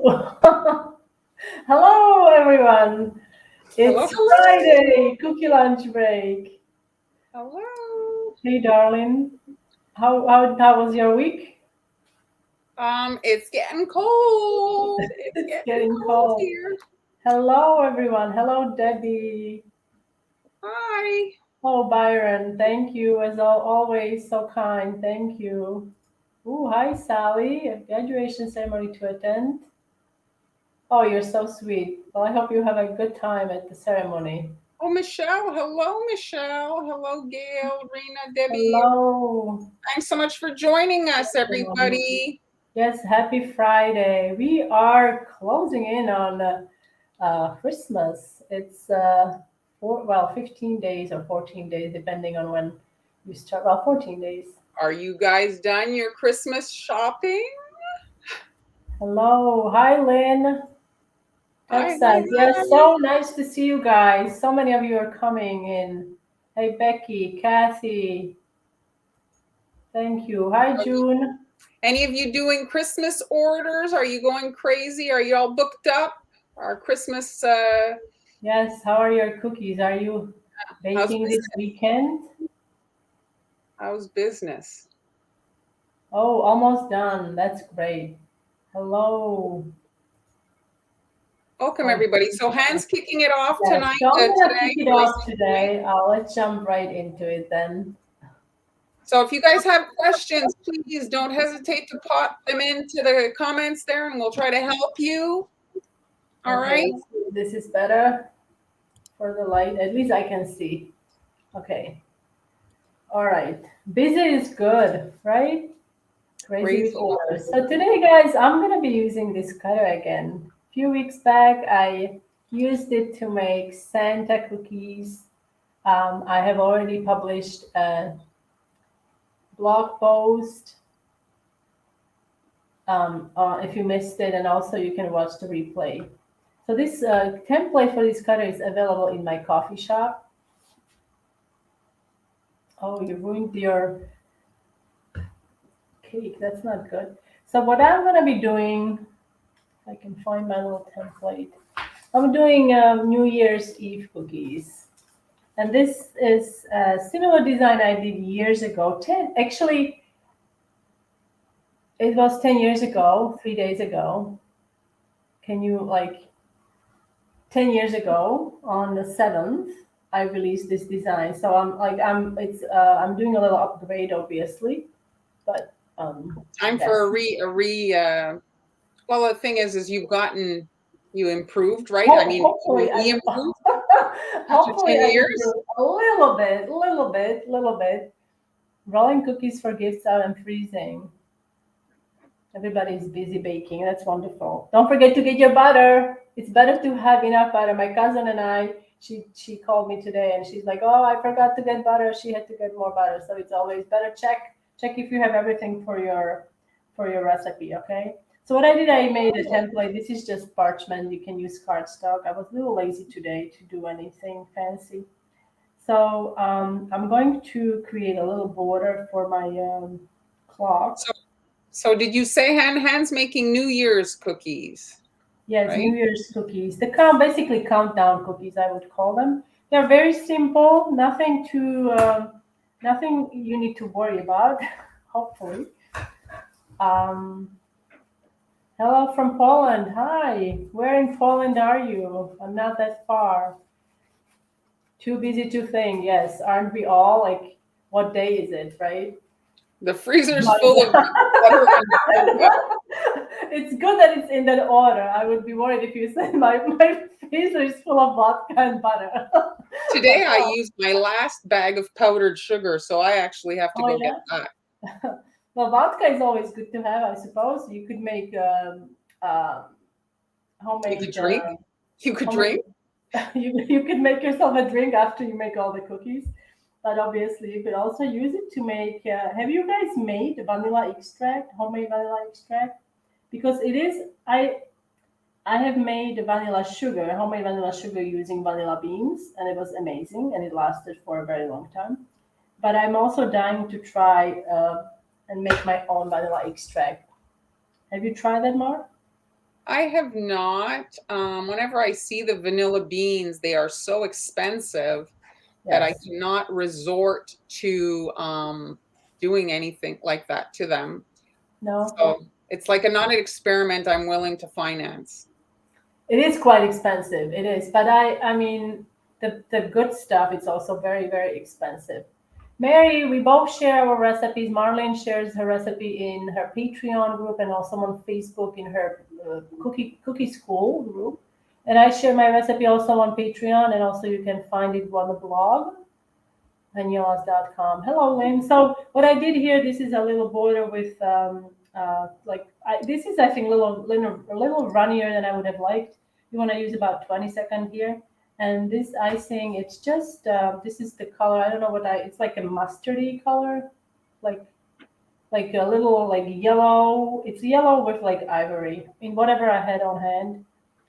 Hello, everyone. Hello, It's hello. Friday, cookie lunch break. Hello. Hey, darling. How was your week? It's getting cold. It's It's getting getting cold cold. here. Hello, everyone. Hello, Debbie. Hi. Oh, Byron. Thank you, as always, so kind. Thank you. Ooh, hi, Sally. A graduation ceremony to attend. Oh, you're so sweet. Well, I hope you have a good time at the ceremony. Oh, Michelle. Hello, Michelle. Hello, Gail, Rena, Debbie. Hello. Thanks so much for joining us, everybody. Yes, happy Friday. We are closing in on Christmas. It's 15 days or 14 days, depending on when you start. Well, 14 days. Are you guys done your Christmas shopping? Hello. Hi, Lynn. Hi, Texas. hi, Yes, hi. so nice to see you guys. So many of you are coming in. Hey, Becky, Kathy. Thank you. Hi, June. Any of you doing Christmas orders? Are you going crazy? Are you all booked up? Our Christmas, Yes, how are your cookies? Are you how's baking this business? weekend? How's business? Oh, almost done. That's great. Hello. Welcome, Oh, everybody. So, Hans kicking it off yes. tonight, So I'm gonna today, kick it off basically. today. Let's jump right into it then. So, if you guys have questions, please don't hesitate to pop them into the comments there, and we'll try to help you. All Okay, right. let's see if this is better for the light. At least I can see. Okay. All right. Busy is good, right? Crazy Crazy. with orders. So today, guys, I'm gonna be using this cutter again. A few weeks back, I used it to make Santa cookies. I have already published a blog post if you missed it, and also you can watch the replay. So this template for this cutter is available in my coffee shop. Oh, you ruined your cake. That's not good. So what I'm gonna be doing, if I can find my little template, I'm doing New Year's Eve cookies. And this is a similar design I did years ago. Actually, it was 10 years ago, 3 days ago. Can you 10 years ago on the 7th, I released this design. So I'm doing a little upgrade, obviously, but Time yes. for well, the thing is you improved, right? I mean, Hopefully we I improved after hopefully 10 I years. improved a little bit. Rolling cookies for gifts out and freezing. Everybody's busy baking. That's wonderful. Don't forget to get your butter. It's better to have enough butter. My cousin and I, she called me today and she's like, "Oh, I forgot to get butter." She had to get more butter. So it's always better check if you have everything for your recipe, okay? So what I did, I made a template. This is just parchment. You can use cardstock. I was a little lazy today to do anything fancy. So I'm going to create a little border for my clock. So, so did you say Han's making New Year's cookies, Yes, right? New Year's cookies. The basically countdown cookies, I would call them. They're very simple. Nothing you need to worry about. Hopefully. Um, Hello from Poland. Hi. Where in Poland are you? I'm not that far. Too busy to think. Yes, aren't we all? Like, what day is it, right? The freezer's My full of butter and what? It's good that it's in that order. I would be worried if you said my freezer is full of vodka and butter. Today But I used my last bag of powdered sugar, so I actually have to oh go get yeah, that. well, vodka is always good to have. I suppose you could make You could homemade drink. You could homemade. drink. You could make yourself a drink after you make all the cookies. But obviously, you could also use it to make. Have you guys made vanilla extract, homemade vanilla extract? Because it is, I have made vanilla sugar, homemade vanilla sugar using vanilla beans, and it was amazing, and it lasted for a very long time. But I'm also dying to try and make my own vanilla extract. Have you tried that, Mark? I have not. Whenever I see the vanilla beans, they are so expensive that I Yes. cannot resort to doing anything like that to them. No. So it's like not an experiment I'm willing to finance. It is quite expensive. It is, but I mean, the good stuff. It's also very, very expensive. Mary, we both share our recipes. Marlene shares her recipe in her Patreon group and also on Facebook in her cookie school group. And I share my recipe also on Patreon, and also you can find it on the blog, daniela's.com. Hello, Lynn. So what I did here, this is a little border with this is I think a little runnier than I would have liked. You want to use about 20 seconds here. And this icing, it's just this is the color. I don't know what it's like a mustardy color, like like a little like yellow. It's yellow with like ivory in whatever I had on hand.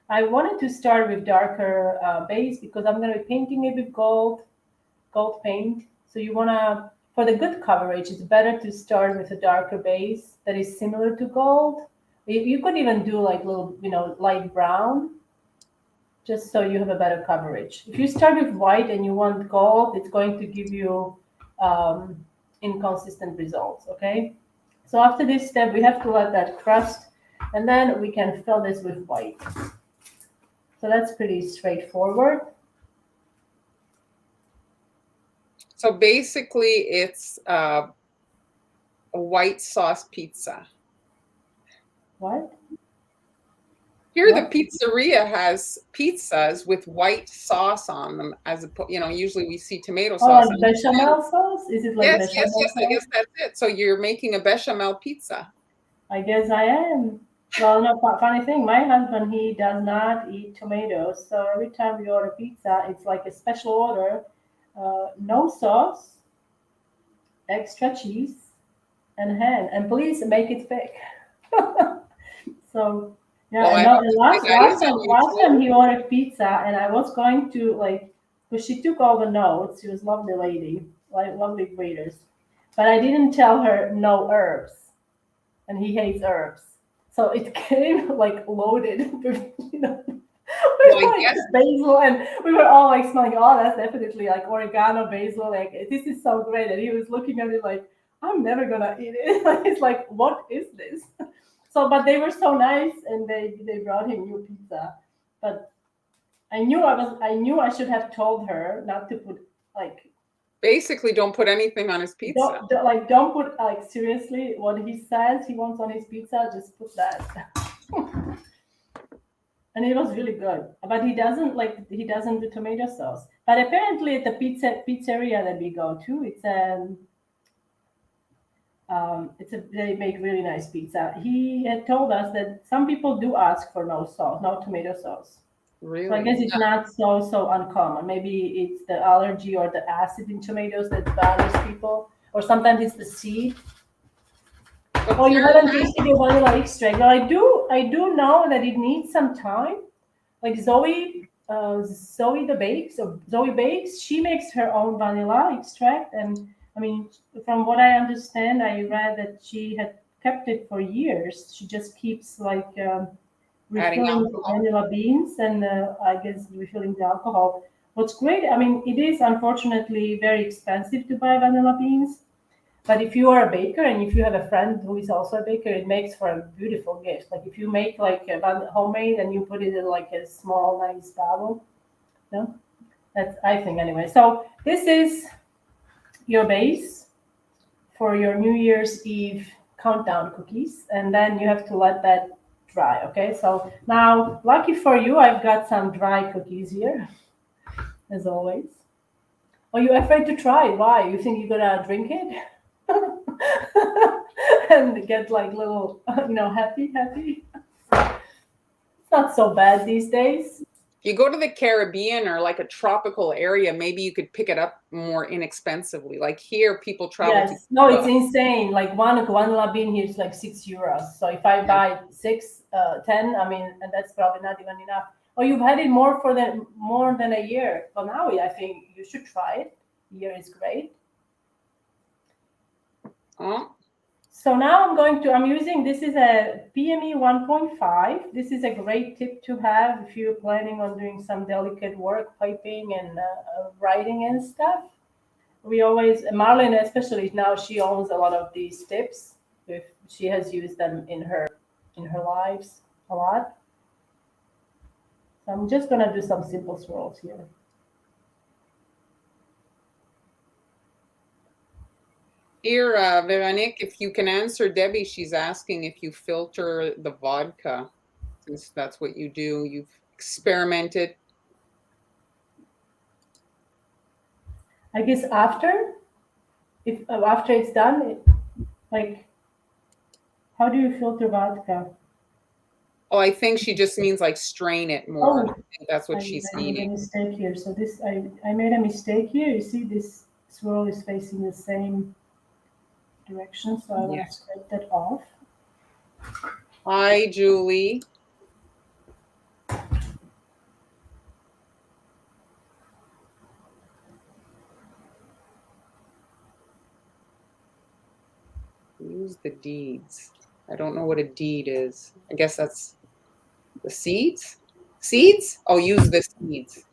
I wanted to start with darker base because I'm going to be painting it with gold paint. So you wanna, for the good coverage, it's better to start with a darker base that is similar to gold. You could even do like little, light brown, just so you have a better coverage. If you start with white and you want gold, it's going to give you inconsistent results, okay? So after this step, we have to let that crust, and then we can fill this with white. So that's pretty straightforward. So basically, it's a white sauce pizza. What? Here, What? the pizzeria has pizzas with white sauce on them, usually we see tomato sauce. Oh, like bechamel sauce? Is it like Yes, bechamel sauce? I guess that's it. So you're making a bechamel pizza. I guess I am. Well, no, funny thing, my husband, he does not eat tomatoes. So every time we order pizza, it's like a special order. No sauce, extra cheese, and ham. And please make it thick. So, yeah, Well, I and have no, and to try that. Is it last time he ordered pizza, and I was going to, like, because she took all the notes. She was a lovely lady, like lovely waiters. But I didn't tell her no herbs. And he hates herbs. So it came like loaded with, Well, I like guess basil, and we were all like smelling, oh, that's definitely like oregano, basil, like this is so great. And he was looking at me like, I'm never gonna eat it. He's like, what is this? So, but they were so nice, and they brought him new pizza. But I knew I should have told her not to put like basically don't put anything on his pizza. don't put like seriously what he says he wants on his pizza. Just put that, and it was really good. But he doesn't do tomato sauce. But apparently at the pizzeria that we go to, they make really nice pizza. He had told us that some people do ask for no sauce, no tomato sauce. So I Really? guess it's not so uncommon. Maybe it's the allergy or the acid in tomatoes that bothers people, or sometimes it's the seed. But Oh, you haven't tasted your vanilla extract. Now, I do know that it needs some time. Like Zoe bakes. She makes her own vanilla extract, and I mean, from what I understand, I read that she had kept it for years. She just keeps like adding refilling the alcohol. vanilla beans and I guess refilling the alcohol. What's great, I mean, it is unfortunately very expensive to buy vanilla beans. But if you are a baker and if you have a friend who is also a baker, it makes for a beautiful gift. Like if you make like a homemade and you put it in like a small nice bottle, no, that's I think anyway. So this is your base for your New Year's Eve countdown cookies, and then you have to let that dry. Okay, so now lucky for you, I've got some dry cookies here, as always. Are you afraid to try? Why? You think you're gonna drink it? And get like little, happy. It's not so bad these days. If you go to the Caribbean or like a tropical area, maybe you could pick it up more inexpensively. Like here, people travel to Yes, no, it's Cuba. insane. Like one guanla bean here is like €6. So if I buy six, 10, I mean, and that's probably not even enough. Oh, you've had it more than a year. Well, now I think you should try it. Year is great. Oh, So now I'm using, this is a PME 1.5. This is a great tip to have if you're planning on doing some delicate work, piping and writing and stuff. We always, Marlene especially now, she owns a lot of these tips. If she has used them in her lives a lot. So I'm just gonna do some simple swirls here. Here, Veronique, if you can answer Debbie, she's asking if you filter the vodka, since that's what you do. You've experimented. I guess after, if after it's done, like, how do you filter vodka? Oh, I think she just means like strain it more. Oh, I think that's what she's I made a meaning. mistake here. So this, I made a mistake here. You see this swirl is facing the same direction, so I want to scrape that off. Hi, Julie. Use the deeds. I don't know what a deed is. I guess that's the seeds? Seeds? Oh, use the seeds.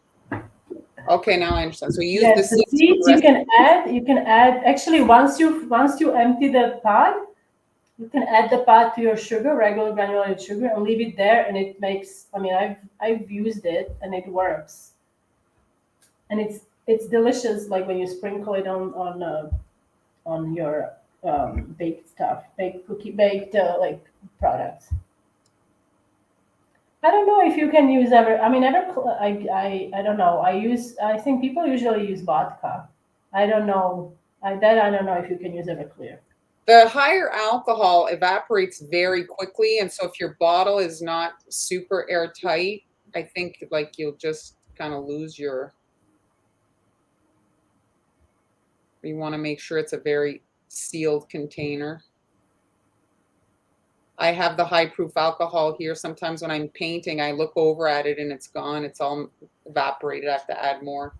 Okay, now I understand. So use the Yes, the seeds. seeds you can add, actually once you empty the pot, you can add the pot to your sugar, regular granulated sugar, and leave it there, and it makes, I mean, I've used it and it works. And it's delicious, like when you sprinkle it on your baked stuff, baked like products. I don't know if you can use ever. I mean, I don't know. I think people usually use vodka. I don't know. I don't know if you can use Everclear. The higher alcohol evaporates very quickly, and so if your bottle is not super airtight, I think like you'll just kind of lose your. You want to make sure it's a very sealed container. I have the high proof alcohol here. Sometimes when I'm painting, I look over at it and it's gone. It's all evaporated. I have to add more.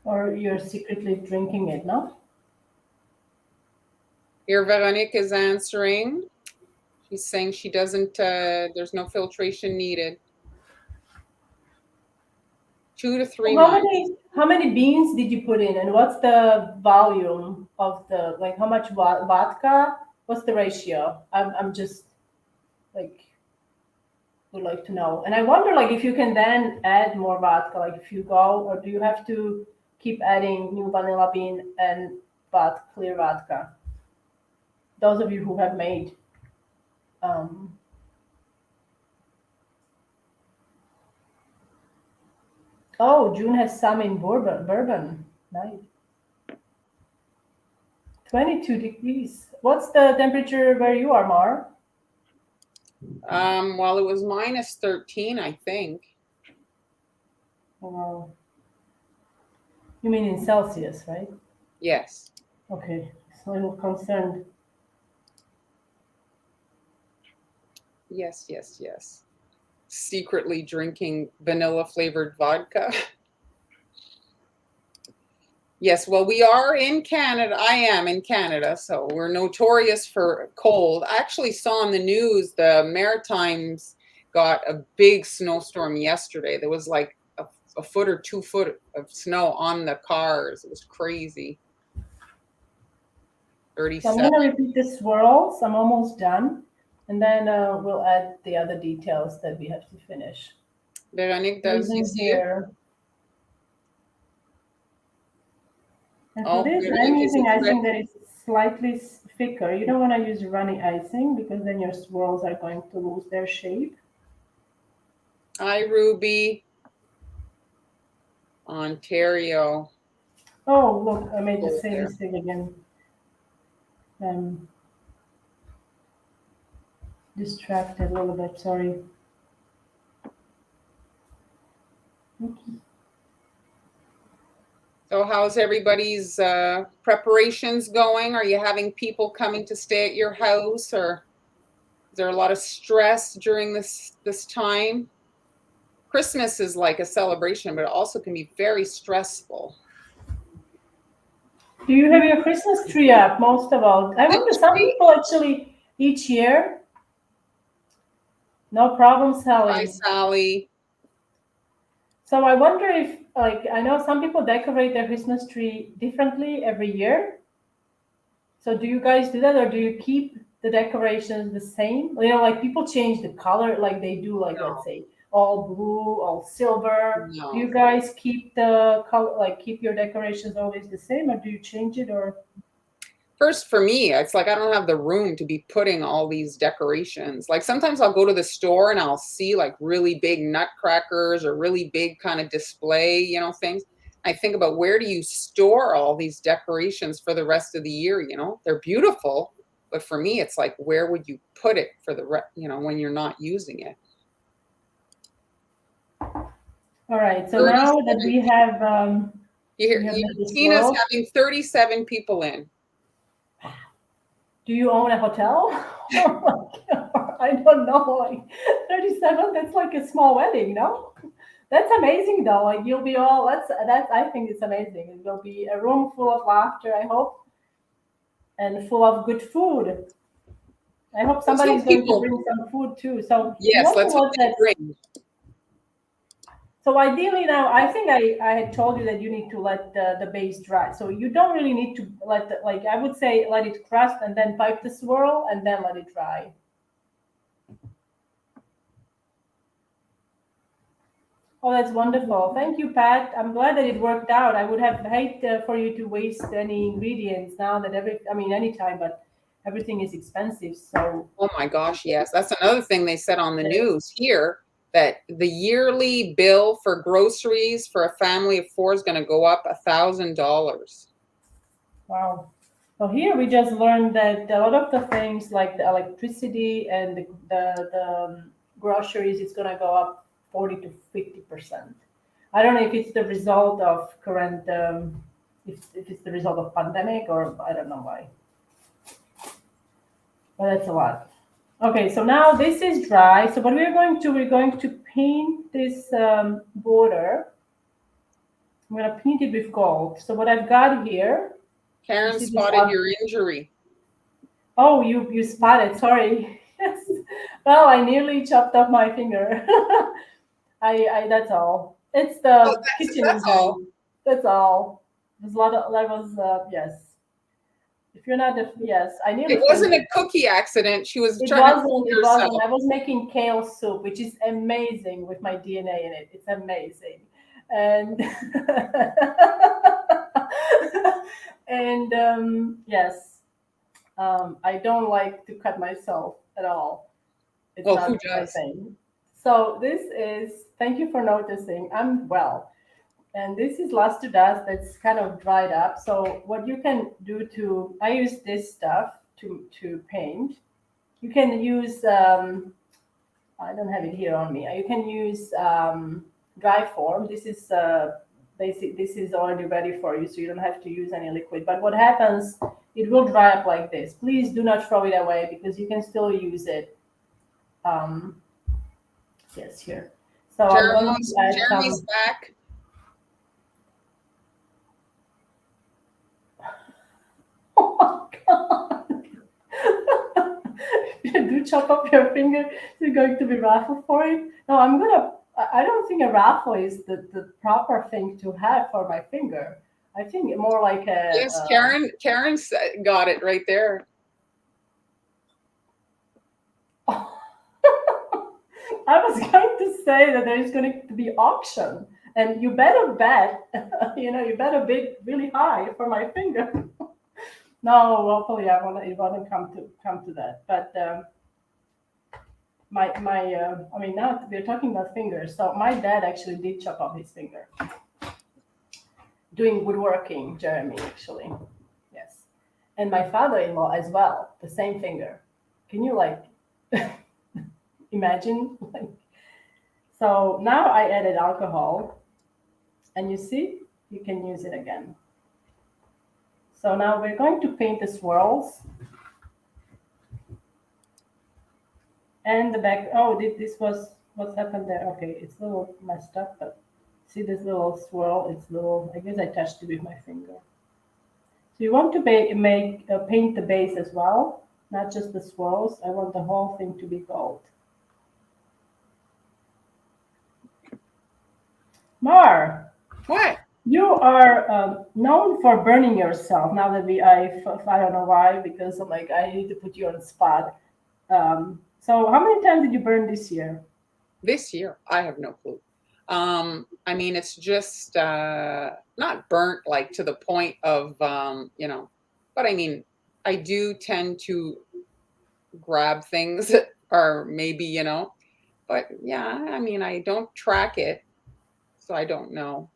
Or you're secretly drinking it, no? Here, Veronique is answering. She's saying she doesn't, there's no filtration needed. 2 to 3 months. How many beans did you put in, and what's the volume of the, like, how much vodka? What's the ratio? I'm just like, would like to know. And I wonder, like, if you can then add more vodka, like if you go, or do you have to keep adding new vanilla bean and clear vodka? Those of you who have made oh, June has some in bourbon. Nice. 22 degrees. What's the temperature where you are, Mar? Well, it was minus 13, I think. Oh. You mean in Celsius, right? Yes. Okay, so a little concerned. Yes. Secretly drinking vanilla flavored vodka. Yes, well, we are in Canada. I am in Canada, so we're notorious for cold. I actually saw on the news the Maritimes got a big snowstorm yesterday. There was like a foot or 2 foot of snow on the cars. It was crazy. 37. So I'm going to repeat the swirls. I'm almost done. And then we'll add the other details that we have to finish. Veronique, does you see it? And for this, I'm using icing that is slightly thicker. You don't want to use runny icing because then your swirls are going to lose their shape. Hi, Ruby. Ontario. Oh, look, I made the same mistake again. Distracted a little bit, sorry. Oops. So how's everybody's preparations going? Are you having people coming to stay at your house, or is there a lot of stress during this time? Christmas is like a celebration, but it also can be very stressful. Do you have your Christmas tree up most of all? I wonder, some tree? people actually each year. No problem, Hi, Sally. Sally. So I wonder if, like, I know some people decorate their Christmas tree differently every year. So do you guys do that, or do you keep the decorations the same? You know, like people change the color, like they do, like let's say all blue, all silver. Do you No. guys keep the color, like keep your decorations always the same, or do you change it, or? First, for me, it's like I don't have the room to be putting all these decorations. Like sometimes I'll go to the store and I'll see like really big nutcrackers or really big kind of display, things. I think about, where do you store all these decorations for the rest of the year? They're beautiful, but for me, it's like, where would you put it for when you're not using it? All right. So now 37 that we have, You we have hear, the Tina's swirl. having 37 people in. Do you own a hotel? Oh my God, I don't know. Like 37, that's like a small wedding, no? That's amazing though. Like you'll be all that's I think it's amazing. It will be a room full of laughter, I hope, and full of good food. I hope Let's somebody's hope going to people, bring some food too. So the yes, one thing let's hope was they that, bring. so ideally now I think I had told you that you need to let the base dry. So you don't really need to let the, like I would say let it crust and then pipe the swirl and then let it dry. Oh, that's wonderful. Thank you, Pat. I'm glad that it worked out. I would have hate for you to waste any ingredients now that I mean, anytime, but everything is expensive. So, Oh my gosh, yes. That's another thing they said on the news here, that the yearly bill for groceries for a family of four is going to go up $1,000. wow. So here we just learned that a lot of the things like the electricity and the groceries, it's going to go up 40 to 50%. I don't know if it's the result of current, if it's the result of pandemic or I don't know why. Well, that's a lot. Okay, so now this is dry. So what we're going to paint this border. I'm going to paint it with gold. So what I've got here, you Karen see this? spotted your injury. Oh, you spotted. Sorry. Yes. Well, I nearly chopped off my finger. I that's all. It's Oh, the that's kitchen that's injury. all. That's all. There's a lot of that was yes. If you're not the yes, I It nearly wasn't a fainted. cookie accident. She was It trying to wasn't. cook It herself. wasn't. I was making kale soup, which is amazing with my DNA in it. It's amazing, and and yes, I don't like to cut myself at all. It's Well, who not my does? thing. So this is. Thank you for noticing. I'm well, and this is luster dust that's kind of dried up. So what you can do to, I use this stuff to paint. You can use, I don't have it here on me. You can use dry form. This is basic. This is already ready for you, so you don't have to use any liquid. But what happens? It will dry up like this. Please do not throw it away because you can still use it. Um, yes, here. So I'm going to add Jeremy's some. back. Oh my god! If you do chop up your finger, you're going to be raffled for it. No, I'm gonna. I don't think a raffle is the proper thing to have for my finger. I think more like a. Yes, Karen got it right there. I was going to say that there is going to be auction, and you better bet. You better bid really high for my finger. No, hopefully it won't come to that. But I mean, now we're talking about fingers. So my dad actually did chop off his finger doing woodworking, Jeremy, actually. Yes. And my father-in-law as well, the same finger. Can you like imagine? Like, so now I added alcohol, and you see, you can use it again. So now we're going to paint the swirls and the back. Oh, this was what's happened there. Okay, it's a little messed up, but see this little swirl? It's little. I guess I touched it with my finger. So you want to paint the base as well, not just the swirls. I want the whole thing to be gold. Mar, What? you are known for burning yourself. Now that I don't know why, because I'm like, I need to put you on the spot. So how many times did you burn this year? This year, I have no clue. I mean, it's just not burnt like to the point of but I mean, I do tend to grab things or maybe, but yeah, I mean, I don't track it, so I don't know.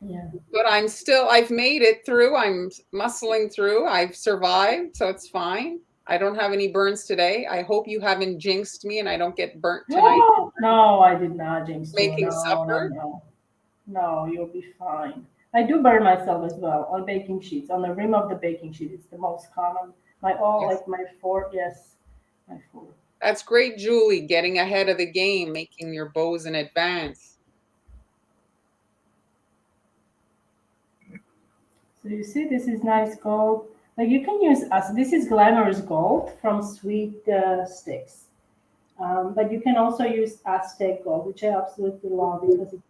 Yeah. But I've made it through. I'm muscling through. I've survived, so it's fine. I don't have any burns today. I hope you haven't jinxed me and I don't get burnt tonight. No, I did not jinx you. Making No, no, supper. no. No, you'll be fine. I do burn myself as well on baking sheets, on the rim of the baking sheet. It's the most common. My all Yes. like my fork, yes, my fork. That's great, Julie, getting ahead of the game, making your bows in advance. So you see, this is nice gold. Like you can use us. This is glamorous gold from Sweet Sticks. But you can also use Aztec gold, which I absolutely love because it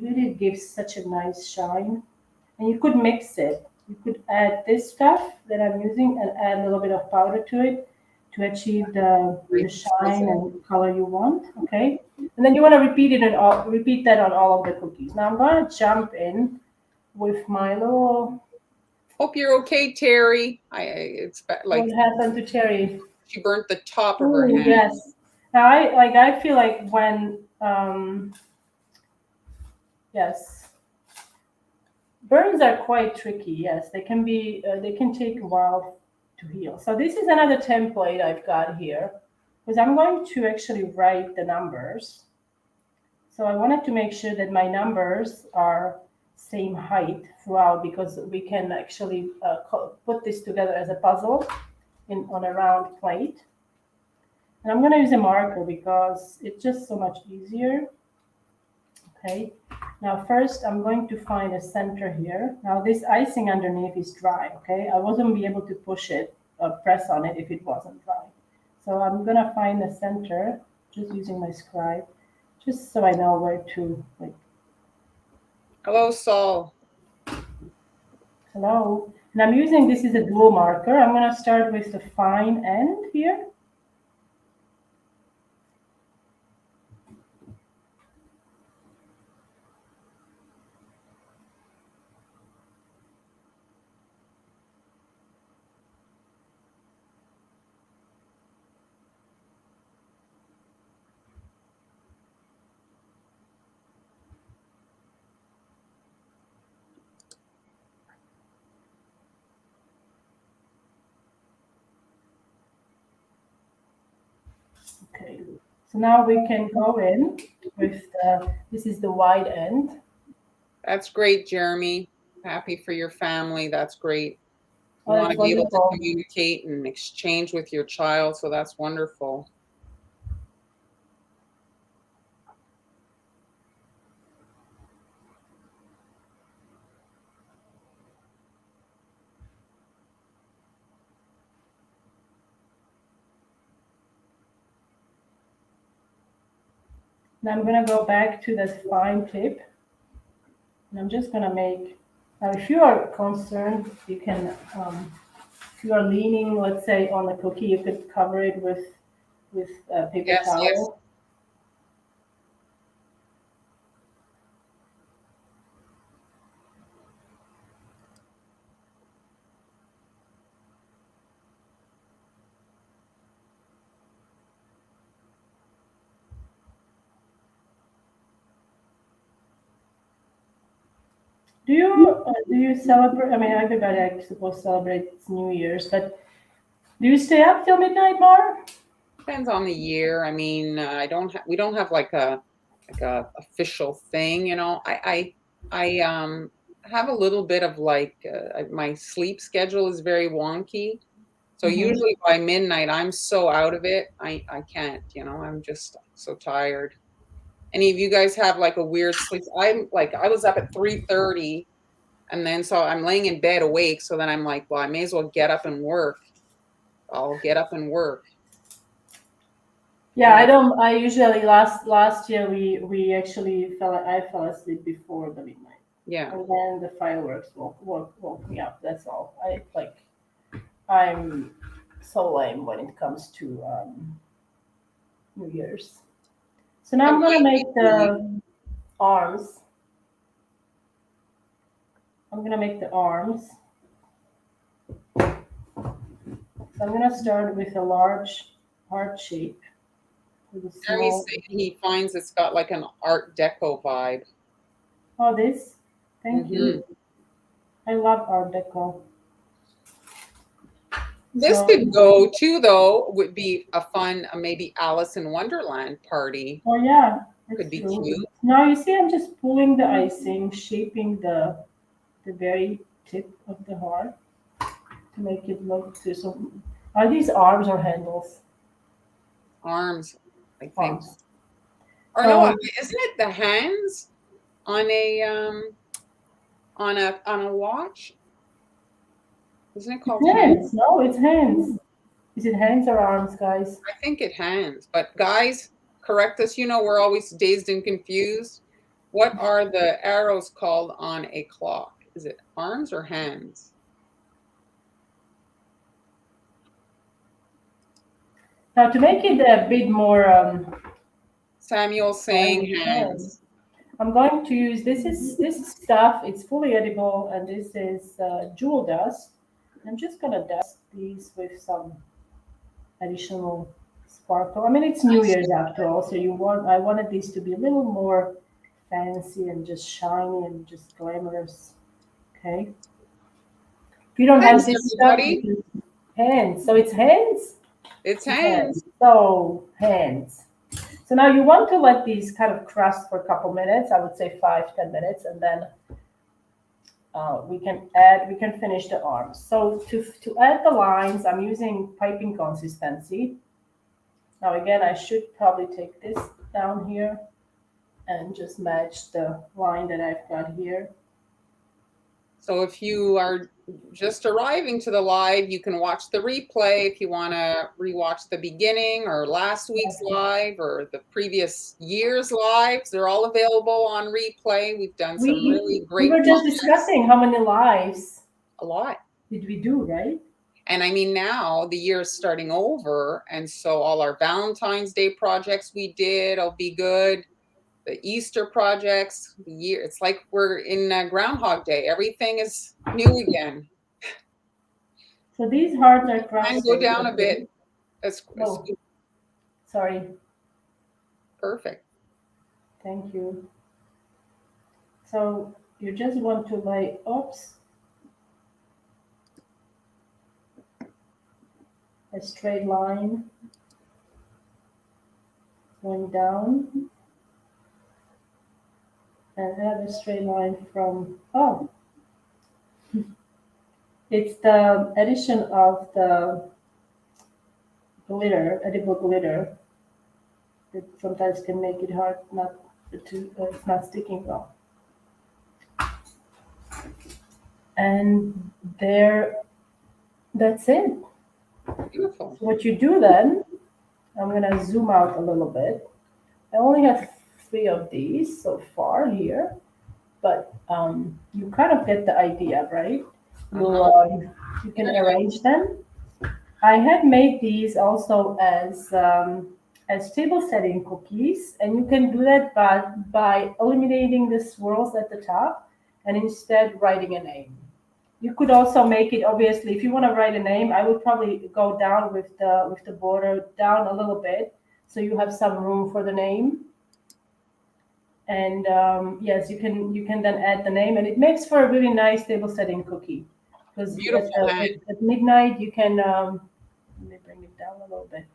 really gives such a nice shine. And you could mix it. You could add this stuff that I'm using and add a little bit of powder to it to achieve the Great shine sizzle. and color you want. Okay, and then you want to repeat that on all of the cookies. Now I'm going to jump in with my little. Hope you're okay, Terry. It's What like happened to Cherry? she burnt the top of her Oh hand. yes. Now I feel like when yes, burns are quite tricky. Yes, they can take a while to heal. So this is another template I've got here because I'm going to actually write the numbers. So I wanted to make sure that my numbers are same height throughout because we can actually put this together as a puzzle on a round plate. And I'm going to use a marker because it's just so much easier. Okay, now first I'm going to find a center here. Now this icing underneath is dry, okay? I wasn't be able to push it or press on it if it wasn't dry. So I'm gonna find the center just using my scribe, just so I know where to, like, Hello, Saul. hello. And I'm using, this is a dual marker. I'm gonna start with the fine end here. Okay, so now we can go in with this is the wide end. That's great, Jeremy. Happy for your family. That's great. You Oh, want that's to be able to wonderful. communicate and exchange with your child, so that's wonderful. Now I'm gonna go back to that fine tip, and I'm just gonna make. Now, if you are concerned, you can. If you are leaning, let's say, on the cookie, you could cover it with a paper Yes, yes. towel. Do you celebrate? I mean, everybody, I suppose, celebrates New Year's, but do you stay up till midnight, Mar? Depends on the year. I mean, we don't have like a official thing, I have a little bit of like my sleep schedule is very wonky. So Mm-hmm. usually by midnight I'm so out of it. I can't, I'm just so tired. Any of you guys have like a weird sleep? I'm like I was up at 3:30 And then so I'm laying in bed awake. So then I'm like, well, I may as well get up and work. I'll get up and work. Yeah, I don't. I usually last year we actually I fell asleep before the midnight, Yeah. and then the fireworks woke me up. That's all. I'm so lame when it comes to New Year's. So now It I'm gonna might be make the arms. I'm gonna make the arms. So I'm gonna start with a large heart shape with a Jeremy's small. saying he finds it's got like an Art Deco vibe. Oh, this. Thank Mhm. you. I love Art Deco. This So, could go too, though, would be a fun, maybe Alice in Wonderland party. oh yeah, Could that's be true. cute. Now you see, I'm just pulling the icing, shaping the very tip of the heart to make it look too. So, are these arms or handles? Arms, I think. Arms. Or no, So isn't it the hands on a watch? Isn't it called hands? hands. No, it's hands. Is it hands or arms, guys? I think it hands. But guys, correct us. You know, we're always dazed and confused. What are the arrows called on a clock? Is it arms or hands? Now to make it a bit more Samuel saying hands. I'm going to use this stuff. It's fully edible, and this is jewel dust. I'm just gonna dust these with some additional sparkle. I mean, it's New Year's after all, so I wanted these to be a little more fancy and just shiny and just glamorous. Okay. If you don't have Thanks, this stuff, everybody. you can hands. So it's hands. It's hands. So hands. So now you want to let these kind of crust for a couple minutes. I would say 5-10 minutes, and then we can finish the arms. So to add the lines, I'm using piping consistency. Now again, I should probably take this down here and just match the line that I've got here. So if you are just arriving to the live, you can watch the replay if you want to rewatch the beginning or last week's live or the previous year's lives. They're all available on replay. We've done some really great We were just projects. discussing how many lives A lot. did we do, right? And I mean, now the year is starting over. And so all our Valentine's Day projects we did will be good. The Easter projects, the year, it's like we're in Groundhog Day. Everything is new again. So these hearts are crusted. And go down a bit. Oh, sorry. Perfect. Thank you. So you just want to lay, oops, a straight line going down, and another straight line from, oh, it's the addition of the glitter, edible glitter, that sometimes can make it hard not to, it's not sticking well. And there, that's it. Beautiful. So what you do then, I'm gonna zoom out a little bit. I only have 3 of these so far here, but you kind of get the idea, right? You can arrange them. I have made these also as table setting cookies, and you can do that by eliminating the swirls at the top and instead writing a name. You could also make it, obviously, if you want to write a name, I would probably go down with the border down a little bit so you have some room for the name. And yes, you can then add the name, and it makes for a really nice table setting cookie. Because at midnight you can let me bring it down a little bit.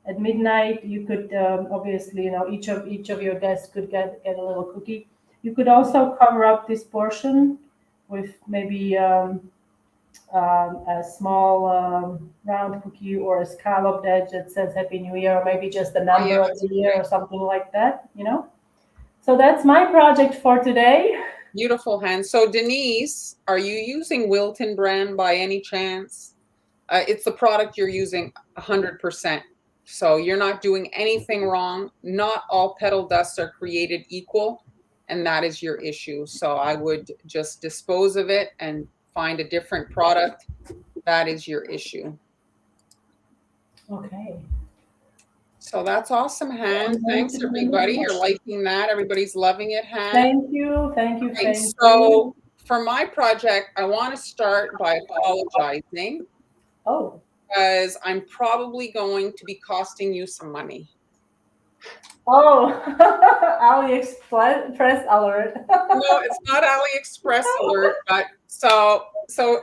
At midnight you could obviously, you know, each of your guests could get a little cookie. You could also cover up this portion with maybe a small round cookie or a scalloped edge that says Happy New Year, or maybe just the number of the year or something like that, you know. So that's my project for today. Beautiful hands. So Denise, are you using Wilton brand by any chance? It's the product you're using 100%. So you're not doing anything wrong. Not all petal dusts are created equal, and that is your issue. So I would just dispose of it and find a different product. That is your issue. Okay. So that's awesome, Han. Thanks, everybody. You're liking that. Everybody's loving it, Han. Thank you. Thank you. Okay, Thank you. so for my project, I want to start by apologizing Oh. because I'm probably going to be costing you some money. Oh, AliExpress alert. No, it's not AliExpress alert, but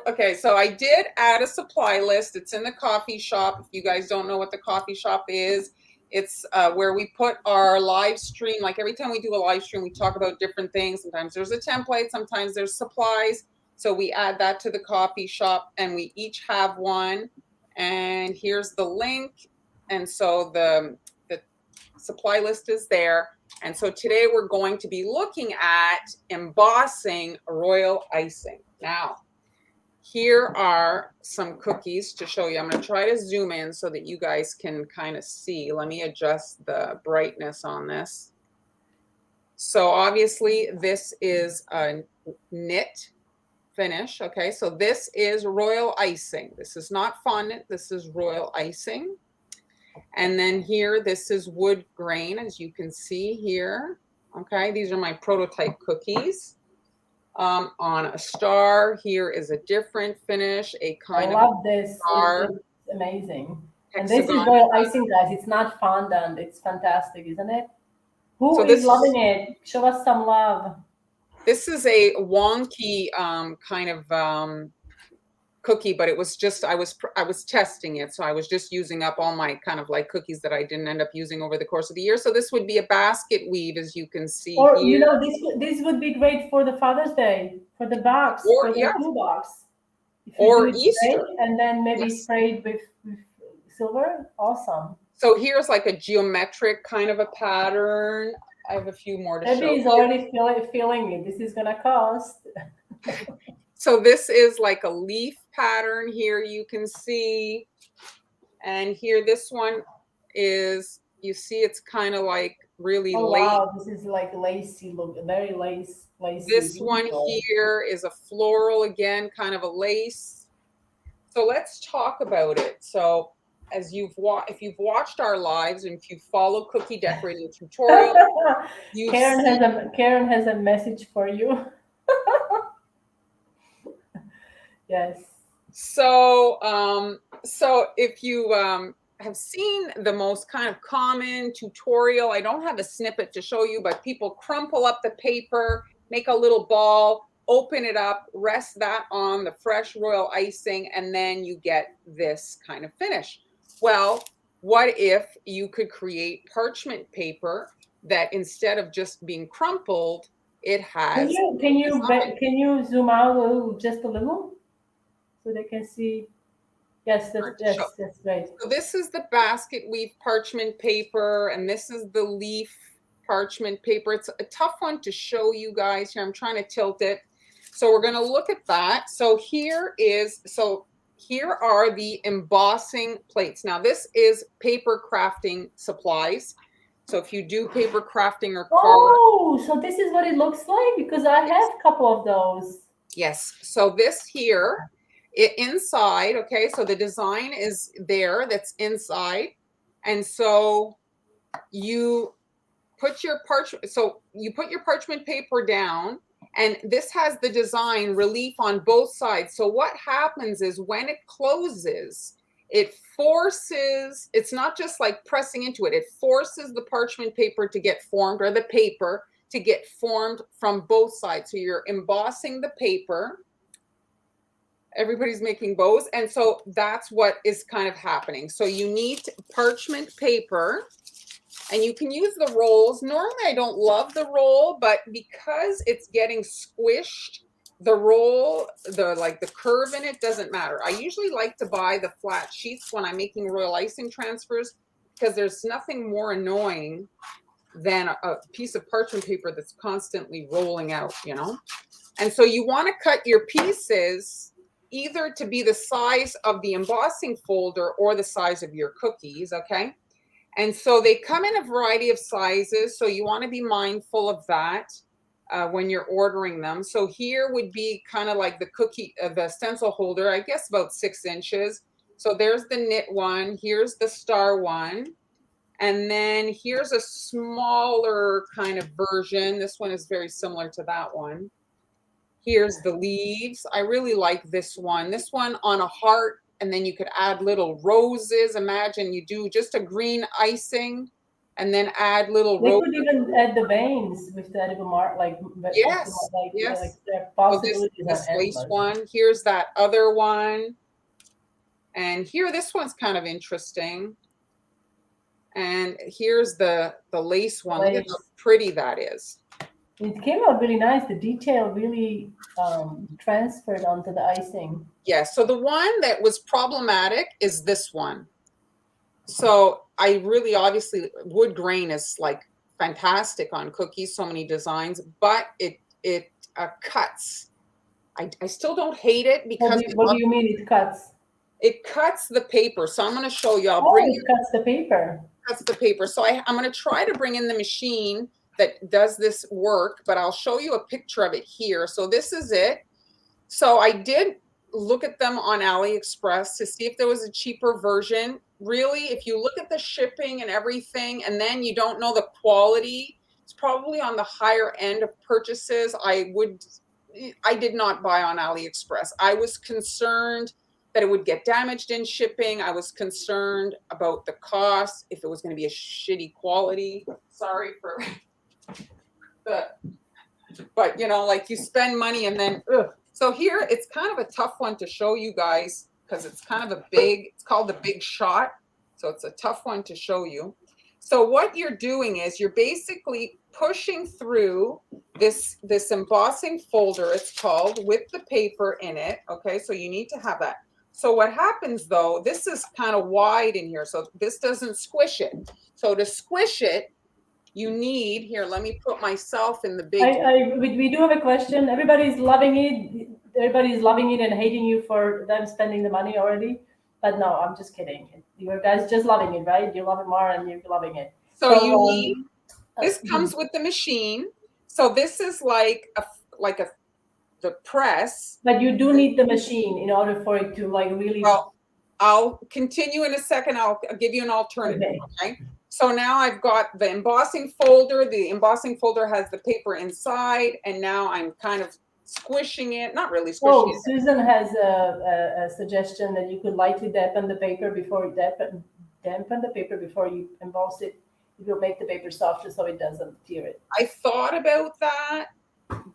okay, so I did add a supply list. It's in the coffee shop. If you guys don't know what the coffee shop is, it's where we put our live stream. Like every time we do a live stream, we talk about different things. Sometimes there's a template, sometimes there's supplies. So we add that to the coffee shop, and we each have one. And here's the link. And so the supply list is there. And so today we're going to be looking at embossing royal icing. Now, here are some cookies to show you. I'm going to try to zoom in so that you guys can kind of see. Let me adjust the brightness on this. So obviously this is a knit finish. Okay, so this is royal icing. This is not fondant. This is royal icing. And then here, this is wood grain, as you can see here. Okay, these are my prototype cookies. On a star, here is a different finish, a kind of. I love this. Star. It's amazing. Hexagon. And this is royal icing, guys. It's not fondant. It's fantastic, isn't it? Who So is loving it? Show us some love. This is a wonky kind of cookie, but it was just I was testing it, so I was just using up all my kind of like cookies that I didn't end up using over the course of the year. So this would be a basket weave, as you can see. Or here. you know, this would be great for the Father's Day, for the box, or, for the blue box. Or Easter, and then maybe sprayed with silver. Awesome. So here's like a geometric kind of a pattern. I have a few more to show. Maybe he's already feeling it. This is gonna cost. So this is like a leaf pattern here, you can see. And here, this one is, you see, it's kind of like really lacy. Wow, this is like lacy, look, very lacy. This one here is a floral, again, kind of a lace. So let's talk about it. So as if you've watched our lives and if you follow cookie decorating tutorial, Karen has a message for you. Yes. So if you have seen the most kind of common tutorial, I don't have a snippet to show you, but people crumple up the paper, make a little ball, open it up, rest that on the fresh royal icing, and then you get this kind of finish. Well, what if you could create parchment paper that instead of just being crumpled, it has. Can you zoom out just a little so they can see? Yes, that's right. So this is the basket weave parchment paper, and this is the leaf parchment paper. It's a tough one to show you guys here. I'm trying to tilt it. So we're going to look at that. So here are the embossing plates. Now this is paper crafting supplies. So if you do paper crafting or carving. So this is what it looks like, because I have a couple of those. Yes. So this here, inside, okay, so the design is there, that's inside. And so you put your parchment paper down, and this has the design relief on both sides. So what happens is when it closes, it forces, it's not just like pressing into it, it forces the parchment paper to get formed, or the paper to get formed from both sides. So you're embossing the paper. Everybody's making bows. And so that's what is kind of happening. So you need parchment paper, and you can use the rolls. Normally I don't love the roll, but because it's getting squished, the roll, the curve in it doesn't matter. I usually like to buy the flat sheets when I'm making royal icing transfers, because there's nothing more annoying than a piece of parchment paper that's constantly rolling out, you know? And so you want to cut your pieces either to be the size of the embossing folder or the size of your cookies, okay? And so they come in a variety of sizes, so you want to be mindful of that when you're ordering them. So here would be kind of like the cookie, the stencil holder, I guess about 6 inches. So there's the knit one, here's the star one. And then here's a smaller kind of version. This one is very similar to that one. Here's the leaves. I really like this one. This one on a heart, and then you could add little roses. Imagine you do just a green icing and then add little They roses. could even add the veins with the edible mark, like Yes, yes. like their So possibilities this are lace endless. one. Here's that other one. And here, this one's kind of interesting. And here's the lace one. Look at how pretty that is. It came out really nice. The detail really transferred onto the icing. Yeah, so the one that was problematic is this one. So I really, obviously, wood grain is like fantastic on cookies, so many designs, but it cuts. I still don't hate it because What do you mean it cuts? it cuts the paper. So I'm going to show you. I'll Oh, bring it cuts the paper. Cuts the paper. So I'm going to try to bring in the machine that does this work, but I'll show you a picture of it here. So this is it. So I did look at them on AliExpress to see if there was a cheaper version. Really, if you look at the shipping and everything, and then you don't know the quality, it's probably on the higher end of purchases. I did not buy on AliExpress. I was concerned that it would get damaged in shipping. I was concerned about the cost, if it was going to be a shitty quality. Sorry for the, but you know, like you spend money and then, ugh. So here, it's kind of a tough one to show you guys because it's kind of it's called the Big Shot. So it's a tough one to show you. So what you're doing is you're basically pushing through this embossing folder, it's called, with the paper in it. Okay, so you need to have that. So what happens though, this is kind of wide in here, so this doesn't squish it. So to squish it, you need, here, let me put myself in the big. We do have a question. Everybody's loving it. Everybody's loving it and hating you for them spending the money already. But no, I'm just kidding. You guys just loving it, right? You love it more and you're loving it. So you need, this comes with the machine. So this is like the press. But you do need the machine in order for it to like really. Well, I'll continue in a second. I'll give you an alternative. Okay. So now I've got the embossing folder. The embossing folder has the paper inside, and now I'm kind of squishing it. Not really squishing it. Susan has a suggestion that you could lightly dampen the paper before you emboss it. It will make the paper softer so it doesn't tear it. I thought about that,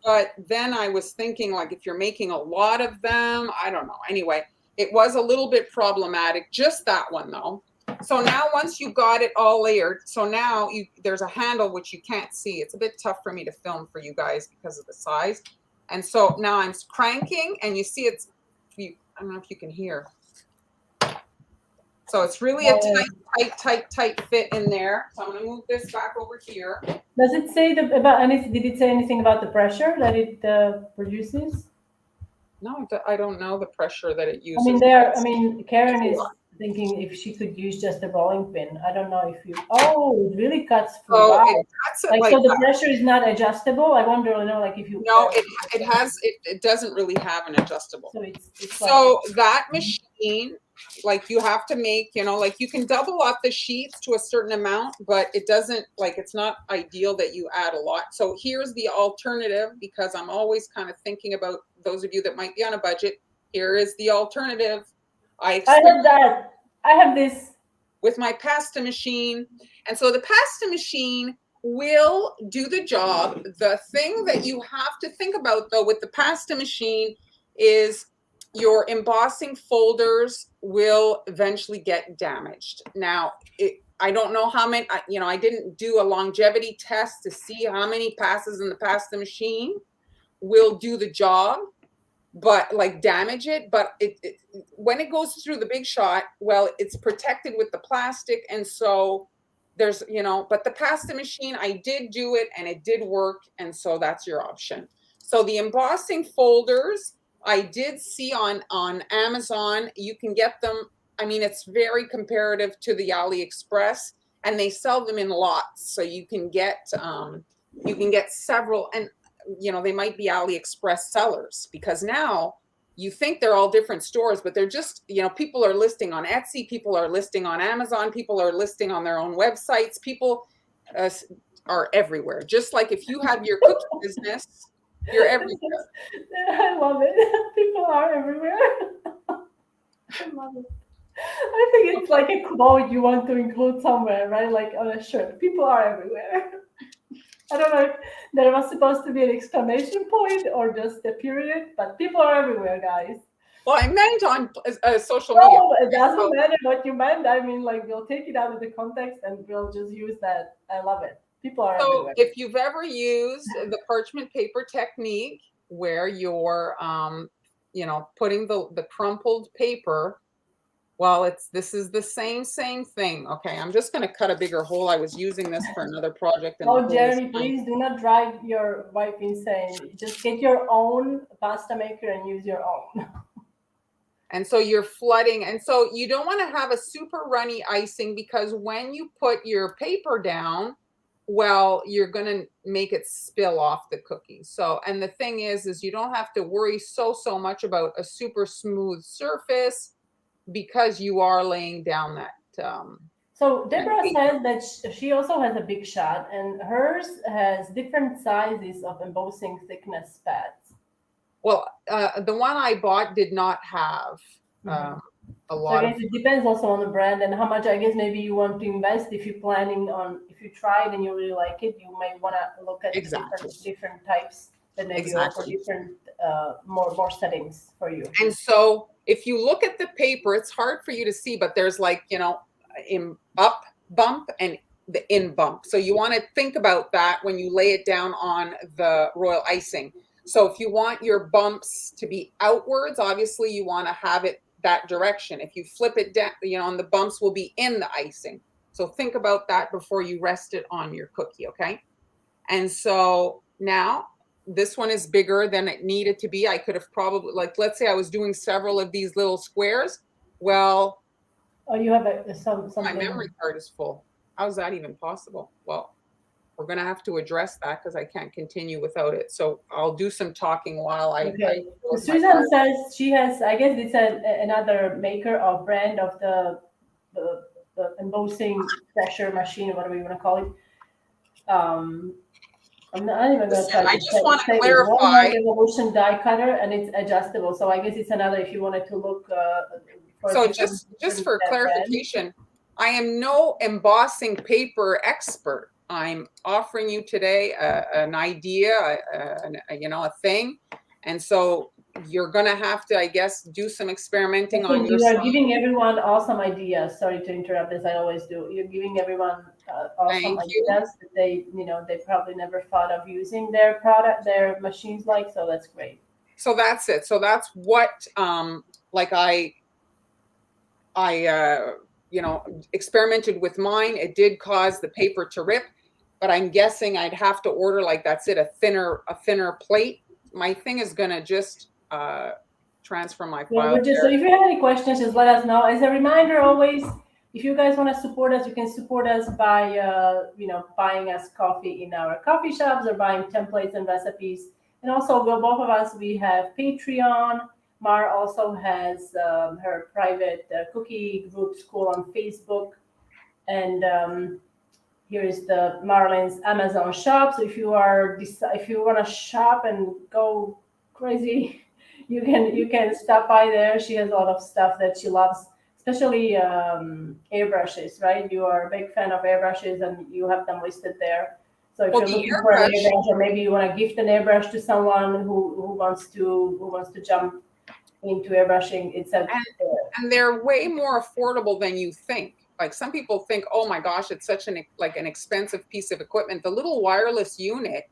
but then I was thinking, like, if you're making a lot of them, I don't know. Anyway, it was a little bit problematic, just that one though. So now once you got it all layered, so now there's a handle which you can't see. It's a bit tough for me to film for you guys because of the size. And so now I'm cranking, and you see I don't know if you can hear. So it's really a tight fit in there. So I'm going to move this back over here. Does it say did it say anything about the pressure that it produces? No, I don't know the pressure that it uses. I mean, Karen is thinking if she could use just a rolling pin. I don't know if you. Oh, it really cuts through. Oh, wow. it cuts it like so the pressure is not adjustable. I wonder, like if you. No, it doesn't really have an adjustable. So it's so like, that machine, like you have to make, like you can double up the sheets to a certain amount, but it doesn't, like, it's not ideal that you add a lot. So here's the alternative, because I'm always kind of thinking about those of you that might be on a budget. Here is the alternative. I have that. I have this with my pasta machine. And so the pasta machine will do the job. The thing that you have to think about though with the pasta machine is your embossing folders will eventually get damaged. Now, I don't know how many, I didn't do a longevity test to see how many passes in the pasta machine will do the job, but like damage it. But when it goes through the Big Shot, well, it's protected with the plastic. And so there's, but the pasta machine, I did do it and it did work. And so that's your option. So the embossing folders, I did see on Amazon, you can get them. I mean, it's very comparative to the AliExpress, and they sell them in lots. So you can get several, and they might be AliExpress sellers, because now you think they're all different stores, but they're just, people are listing on Etsy, people are listing on Amazon, people are listing on their own websites, people are everywhere. Just like if you have your cookie business, you're everywhere. I love it. People are everywhere. I love it. I think it's like a quote you want to include somewhere, right? Like on a shirt. People are everywhere. I don't know if there was supposed to be an exclamation point or just a period, but people are everywhere, guys. Well, I meant on social media. No, it doesn't matter what you meant. I mean, like, we'll take it out of the context and we'll just use that. I love it. People are everywhere. If you've ever used the parchment paper technique where you're, putting the crumpled paper, well, this is the same thing. Okay, I'm just going to cut a bigger hole. I was using this for another project. Oh, Jeremy, please do not drive your wife insane. Just get your own pasta maker and use your own. And so you're flooding. And so you don't want to have a super runny icing, because when you put your paper down, well, you're going to make it spill off the cookie. So, and the thing is you don't have to worry so much about a super smooth surface, because you are laying down that. So Deborah says that she also has a big shot, and hers has different sizes of embossing thickness pads. Well, the one I bought did not have a lot. So I guess it depends also on the brand and how much, I guess, maybe you want to invest. If you're planning on, if you try it and you really like it, you may want to look at different types that maybe offer different more settings for you. And so if you look at the paper, it's hard for you to see, but there's like, in up bump and the in bump. So you want to think about that when you lay it down on the royal icing. So if you want your bumps to be outwards, obviously you want to have it that direction. If you flip it down, and the bumps will be in the icing. So think about that before you rest it on your cookie, okay? And so now this one is bigger than it needed to be. I could have probably, like, let's say I was doing several of these little squares. Well, oh, you have something. My memory card is full. How is that even possible? Well, we're going to have to address that, because I can't continue without it. So I'll do some talking while I. Okay. Susan says she has, I guess it's another maker or brand of the embossing pressure machine, whatever you want to call it. I'm not even going to try. I just want to clarify. Revolution die cutter, and it's adjustable. So I guess it's another, if you wanted to look. So just for clarification, I am no embossing paper expert. I'm offering you today an idea, a thing. And so you're going to have to, I guess, do some experimenting on your side. You are giving everyone awesome ideas. Sorry to interrupt, as I always do. You're giving everyone awesome ideas that they probably never thought of using their machines like. So that's great. So that's it. So that's what, I experimented with mine. It did cause the paper to rip, but I'm guessing I'd have to order, like, that's it, a thinner plate. My thing is going to just transfer my file. So if you have any questions, just let us know. As a reminder, always, if you guys want to support us, you can support us by, buying us coffee in our coffee shops, or buying templates and recipes. And also, both of us, we have Patreon. Mar also has her private cookie group school on Facebook. And here is the Marlene's Amazon shop. So if you want to shop and go crazy, you can stop by there. She has a lot of stuff that she loves, especially airbrushes, right? You are a big fan of airbrushes, and you have them listed there. So if you're looking for an airbrush, or maybe you want to gift an airbrush to someone who wants to jump into airbrushing, and they're way more affordable than you think. Like, some people think, oh my gosh, it's such an expensive piece of equipment. The little wireless unit,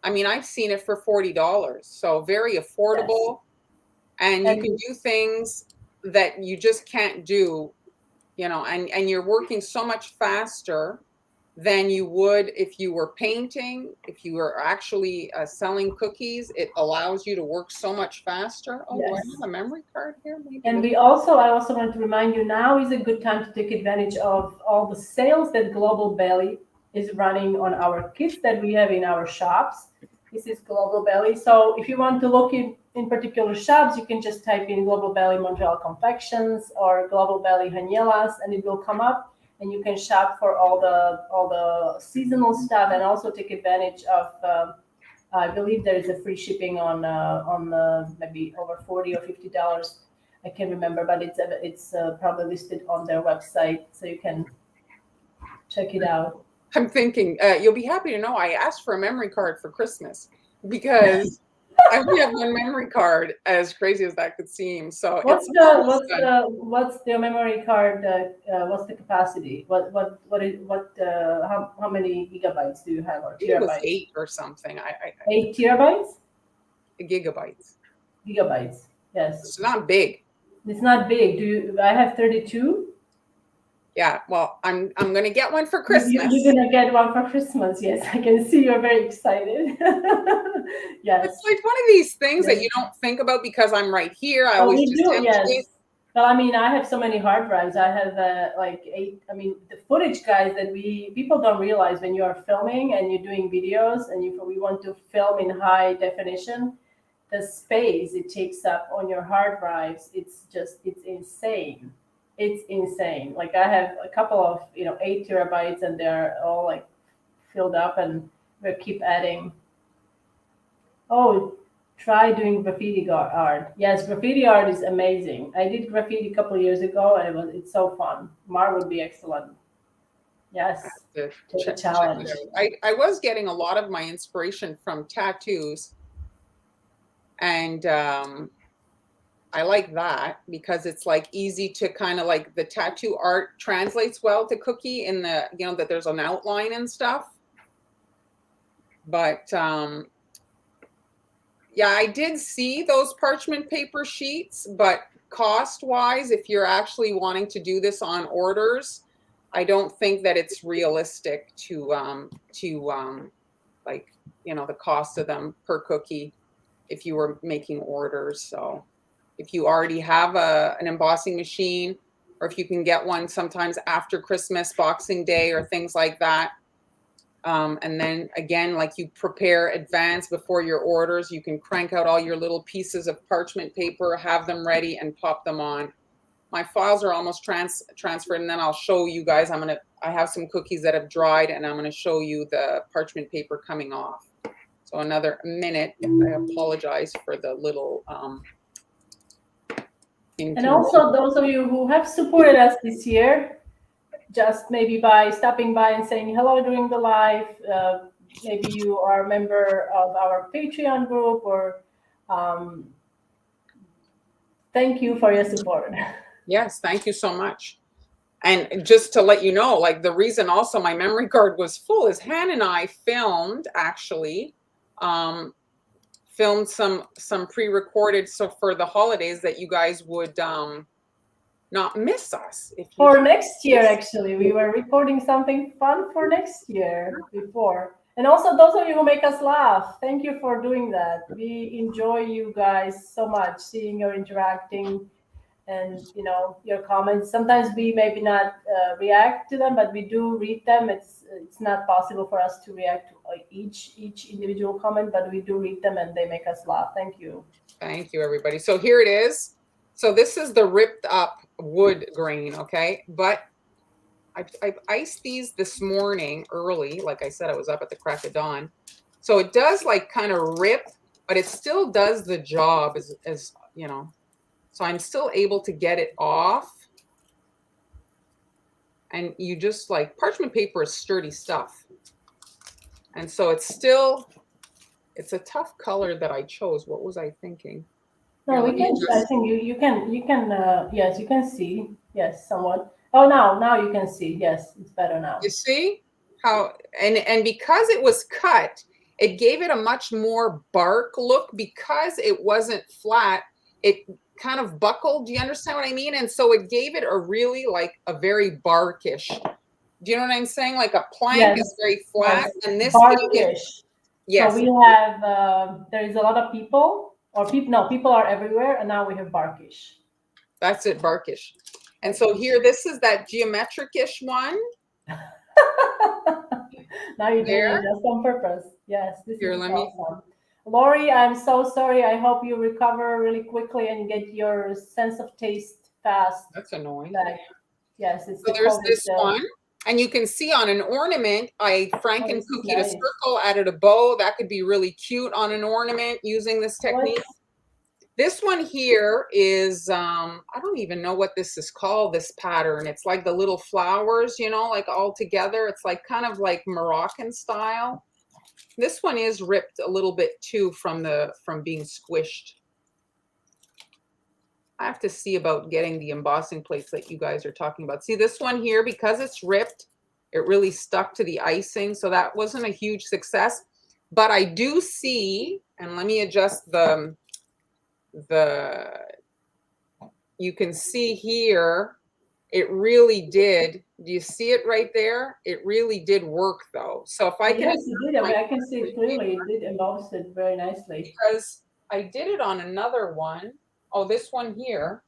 I mean, I've seen it for $40, so very affordable. Yes. And you can do things that you just can't do you know, and you're working so much faster than you would if you were painting. If you were actually selling cookies, it allows you to work so much faster. Oh, do I Yes. have a memory card here? Maybe And this- I also want to remind you, now is a good time to take advantage of all the sales that Global Belly is running on our kits that we have in our shops. This is Global Belly. So if you want to look in particular shops, you can just type in Global Belly Montreal Confections or Global Belly Hanielas, and it will come up, and you can shop for all the seasonal stuff, and also take advantage of I believe there is a free shipping on maybe over $40 or $50. I can't remember, but it's probably listed on their website, so you can check it out. I'm thinking, you'll be happy to know I asked for a memory card for Christmas because I only have one memory card, as crazy as that could seem. So What's it's what's the memory card? What's the capacity? How many gigabytes do you have, or I think it was terabytes? 8 or something. 8 terabytes? Gigabytes. Gigabytes. Yes. It's not big. It's not big. I have 32. Yeah, well, I'm gonna get one for Christmas. You're gonna get one for Christmas. Yes, I can see you're very excited. Yes. It's like one of these things Yes. that you don't think about because I'm right here. I Oh, always we just do. empty Yes. it. Well, I mean, I have so many hard drives. I have like 8. I mean, the footage, guys, that people don't realize when you are filming and you're doing videos and we want to film in high definition, the space it takes up on your hard drives, it's insane. It's insane. Like I have a couple of 8 terabytes, and they're all like filled up, and we keep adding. Oh, try doing graffiti art. Yes, graffiti art is amazing. I did graffiti a couple of years ago, and it's so fun. Mar would be excellent. Yes, To take a check challenge. it out. I was getting a lot of my inspiration from tattoos, and I like that because it's like easy to kind of like the tattoo art translates well to cookie in the that there's an outline and stuff. But yeah, I did see those parchment paper sheets, but cost wise, if you're actually wanting to do this on orders, I don't think that it's realistic to like the cost of them per cookie if you were making orders. So if you already have an embossing machine, or if you can get one sometimes after Christmas, Boxing Day, or things like that. And then again, like you prepare advance before your orders, you can crank out all your little pieces of parchment paper, have them ready, and pop them on. My files are almost transferred, and then I'll show you guys. I have some cookies that have dried, and I'm gonna show you the parchment paper coming off. So another minute. I apologize for the little And also those of you who have supported us this year, just maybe by stopping by and saying hello during the live. Maybe you are a member of our Patreon group, or thank you for your support. Yes, thank you so much. And just to let you know, like the reason also my memory card was full is Han and I filmed some pre-recorded so for the holidays that you guys would not miss us. For next year, actually, we were recording something fun for next year before. And also those of you who make us laugh, thank you for doing that. We enjoy you guys so much, seeing your interacting and your comments. Sometimes we maybe not react to them, but we do read them. It's not possible for us to react to each individual comment, but we do read them, and they make us laugh. Thank you. Thank you, everybody. So here it is. So this is the ripped up wood grain, okay? But I've iced these this morning early. Like I said, I was up at the crack of dawn. So it does like kind of rip, but it still does the job as So I'm still able to get it off. And you just like, parchment paper is sturdy stuff. And so it's a tough color that I chose. What was I thinking? No, we can. I think you can. Yes, you can see. Yes, somewhat. Oh, now you can see. Yes, it's better now. You see how and because it was cut, it gave it a much more bark look because it wasn't flat. kind of buckled. Do you understand what I mean? And so it gave it a really like a very barkish. Do you know what I'm saying? Like a plank is very flat, yes. and this gave it, Barkish. So yes, we have there is a lot of people, or people. No, people are everywhere, and now we have barkish. that's it, barkish. And so here, this is that geometric-ish one. Now you're doing There. it just on purpose. Yes, this Here, is let me. awesome. Lori, I'm so sorry. I hope you recover really quickly and get your sense of taste fast That's annoying. back. Yes, it's So the there's COVID. this one. And you can see on an ornament, I Franken cookied a nice. circle, added a bow. That could be really cute on an ornament using this technique. This one here is, I don't even know what this is called, this pattern. It's like the little flowers, you know, like all together. It's like kind of like Moroccan style. This one is ripped a little bit too from being squished. I have to see about getting the embossing plates that you guys are talking about. See this one here, because it's ripped, it really stuck to the icing. So that wasn't a huge success. But I do see, and let me adjust you can see here, it really did. Do you see it right there? It really did work though. So if I can, yes, it did. I mean, I can see it clearly. It did emboss it very nicely. Because I did it on another one. Oh, this one here.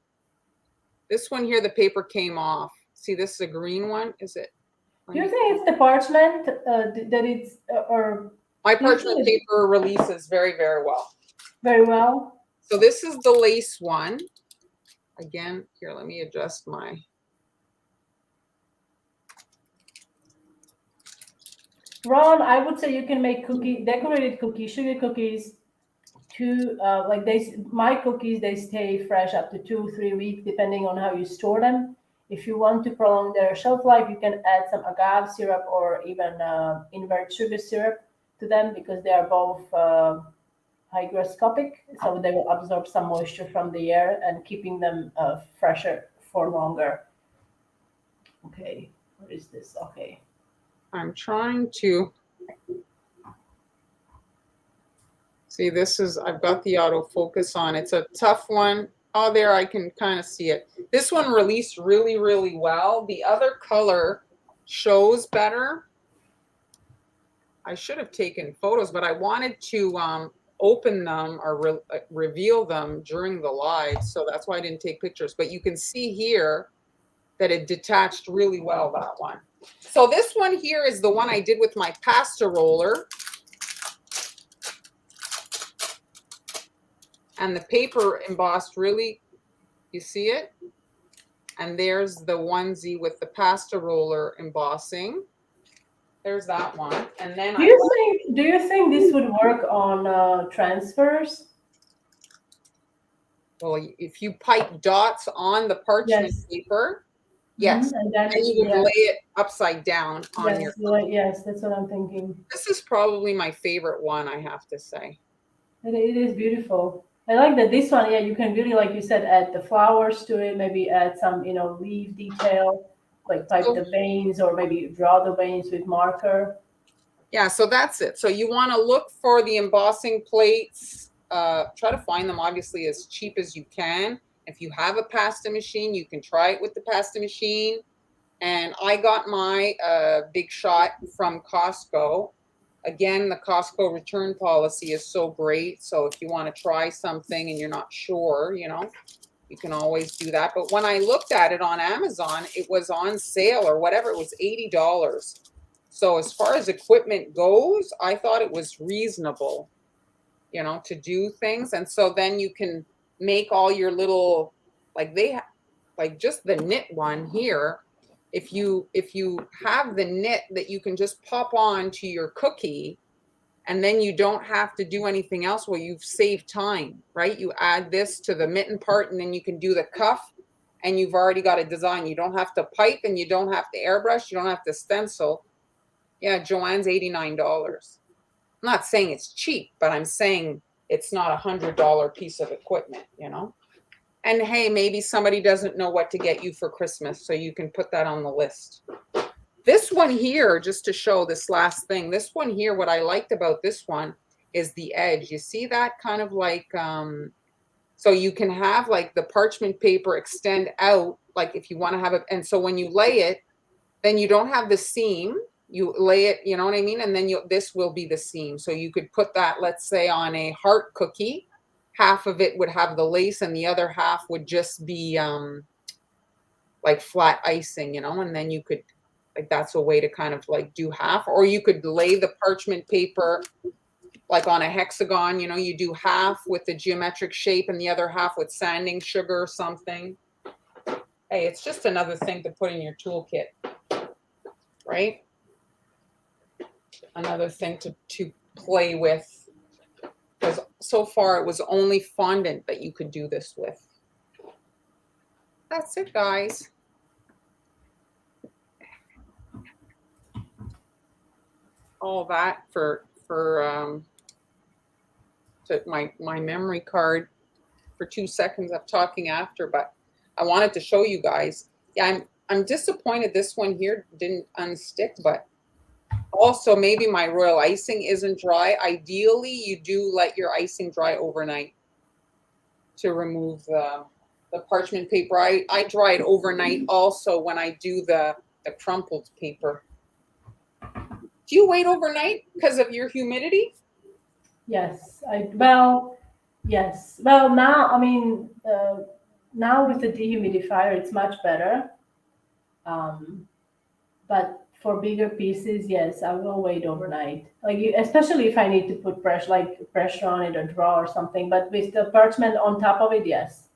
This one here, the paper came off. See, this is a green one. Is it? Do you think it's the parchment that it's or my parchment paper releases very, very well. Very well. So this is the lace one. Again, here, let me adjust my. Ron, I would say you can make decorated cookies, sugar cookies. Like my cookies, they stay fresh up to 2-3 weeks, depending on how you store them. If you want to prolong their shelf life, you can add some agave syrup or even invert sugar syrup to them, because they are both hygroscopic, so they will absorb some moisture from the air and keeping them fresher for longer. Okay, what is this? Okay. I'm trying to see, this is, I've got the autofocus on. It's a tough one. Oh, there, I can kind of see it. This one released really, really well. The other color shows better. I should have taken photos, but I wanted to open them or reveal them during the live. So that's why I didn't take pictures. But you can see here that it detached really well, that one. So this one here is the one I did with my pasta roller. And the paper embossed really, you see it? And there's the onesie with the pasta roller embossing. There's that one. And then do you think this would work on transfers? Well, if you pipe dots on the parchment paper, yes, and then you would lay it upside down on your. Yes, that's what I'm thinking. This is probably my favorite one, I have to say. It is beautiful. I like that this one, yeah, you can really, like you said, add the flowers to it, maybe add some, leaf detail, like pipe the veins, or maybe draw the veins with marker. Yeah, so that's it. So you want to look for the embossing plates. Try to find them, obviously, as cheap as you can. If you have a pasta machine, you can try it with the pasta machine. And I got my Big Shot from Costco. Again, the Costco return policy is so great. So if you want to try something and you're not sure, you can always do that. But when I looked at it on Amazon, it was on sale or whatever. It was $80. So as far as equipment goes, I thought it was reasonable, to do things. And so then you can make all your little, like just the knit one here. If you have the knit that you can just pop on to your cookie, and then you don't have to do anything else, well, you've saved time, right? You add this to the mitten part, and then you can do the cuff, and you've already got a design. You don't have to pipe, and you don't have to airbrush. You don't have to stencil. Yeah, Joanne's $89. I'm not saying it's cheap, but I'm saying it's not $100 piece of equipment, And hey, maybe somebody doesn't know what to get you for Christmas, so you can put that on the list. This one here, just to show this last thing, this one here, what I liked about this one is the edge. You see that kind of like So you can have like the parchment paper extend out, like if you want to have it. And so when you lay it, then you don't have the seam. You lay it, you know what I mean? And then this will be the seam. So you could put that, let's say, on a heart cookie. Half of it would have the lace and the other half would just be like flat icing, you know, and then you could, like, that's a way to kind of like do half. Or you could lay the parchment paper like on a hexagon, you know, you do half with the geometric shape and the other half with sanding sugar or something. Hey, it's just another thing to put in your toolkit, right? Another thing to play with, because so far it was only fondant that you could do this with. That's it, guys. All that for to my memory card for 2 seconds of talking after, but I wanted to show you guys. Yeah, I'm disappointed this one here didn't unstick, but also maybe my royal icing isn't dry. Ideally, you do let your icing dry overnight to remove the parchment paper. I dry it overnight also when I do the crumpled paper. Do you wait overnight because of your humidity? Yes, yes. Well, now, I mean, now with the dehumidifier, it's much better. But for bigger pieces, yes, I will wait overnight. Like, especially if I need to put pressure on it or draw or something. But with the parchment on top of it, yes,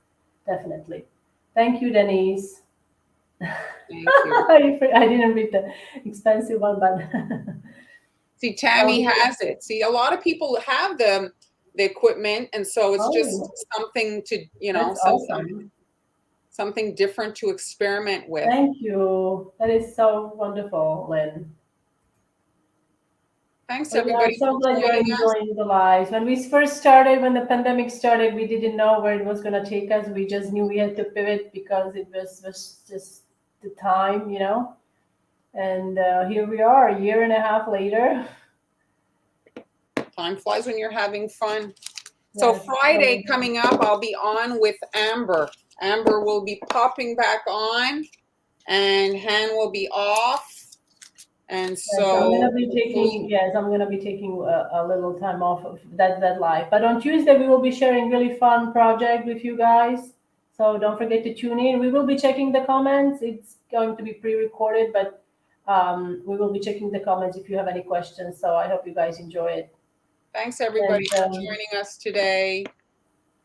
definitely. Thank you, Denise. Thank you. I didn't read the expensive one, but see, Tammy has it. See, a lot of people have the equipment, and so it's just something to, you know, something different to experiment with. Thank you. That is so wonderful, Lynn. Thanks, everybody. I'm so glad you're enjoying the lives. When we first started, when the pandemic started, we didn't know where it was going to take us. We just knew we had to pivot because it was just the time, you know. And here we are, a year and a half later. Time flies when you're having fun. So Friday coming up, I'll be on with Amber. Amber will be popping back on, and Han will be off. And so I'm gonna be taking a little time off of that live. But on Tuesday we will be sharing really fun project with you guys. So don't forget to tune in. We will be checking the comments. It's going to be pre-recorded, but we will be checking the comments if you have any questions. So I hope you guys enjoy it. Thanks everybody for joining us today.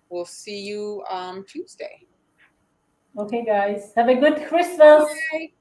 We'll see you Tuesday. Okay, guys. Have a good Christmas. Bye.